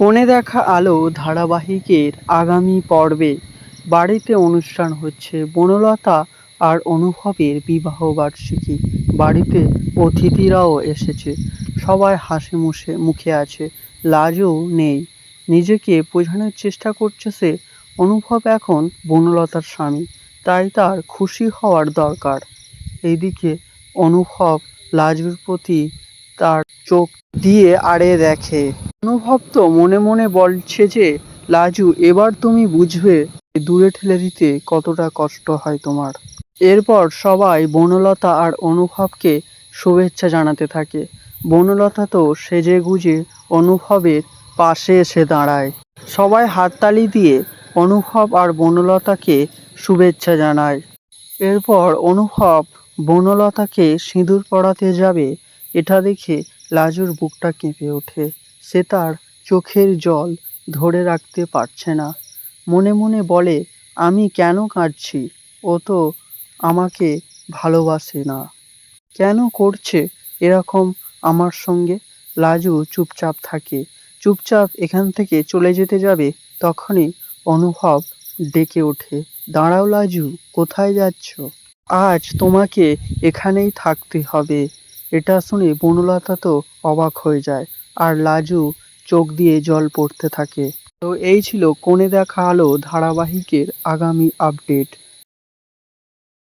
কোণে দেখা আলো ধারাবাহিকের আগামী পর্বে বাড়িতে অনুষ্ঠান হচ্ছে। বনলতা আর অনুভবের বিবাহবার্ষিকী। বাড়িতে অতিথিরাও এসেছে। সবাই হাসি মুখে আছে। লাজও নেই। নিজেকে বোঝানোর চেষ্টা করছে সে। অনুভব এখন বনলতার স্বামী, তাই তার খুশি হওয়ার দরকার। এইদিকে অনুভব লাজুর প্রতি তার চোখ দিয়ে আড়ে দেখে। অনুভব তো মনে মনে বলছে যে, লাজু এবার তুমি বুঝবে দূরে ঠেলে দিতে কতটা কষ্ট হয় তোমার। এরপর সবাই বনলতা আর অনুভবকে শুভেচ্ছা জানাতে থাকে। বনলতা তো সেজেগুজে অনুভবের পাশে এসে দাঁড়ায়। সবাই হাততালি দিয়ে অনুভব আর বনলতাকে শুভেচ্ছা জানায়। এরপর অনুভব বনলতাকে সিঁদুর পরাতে যাবে। এটা দেখে লাজুর বুকটা কেঁপে ওঠে। সে তার চোখের জল ধরে রাখতে পারছে না। মনে মনে বলে, আমি কেন কাঁদছি? ও তো আমাকে ভালোবাসে না। কেন করছে এরকম আমার সঙ্গে? লাজু চুপচাপ থাকে। চুপচাপ এখান থেকে চলে যেতে যাবে, তখনই অনুভব ডেকে ওঠে, দাঁড়াও লাজু, কোথায় যাচ্ছ? আজ তোমাকে এখানেই থাকতে হবে। এটা শুনে বনলতা তো অবাক হয়ে যায়, আর লাজু চোখ দিয়ে জল পড়তে থাকে। তো এই ছিল কোণে দেখা আলো ধারাবাহিকের আগামী আপডেট।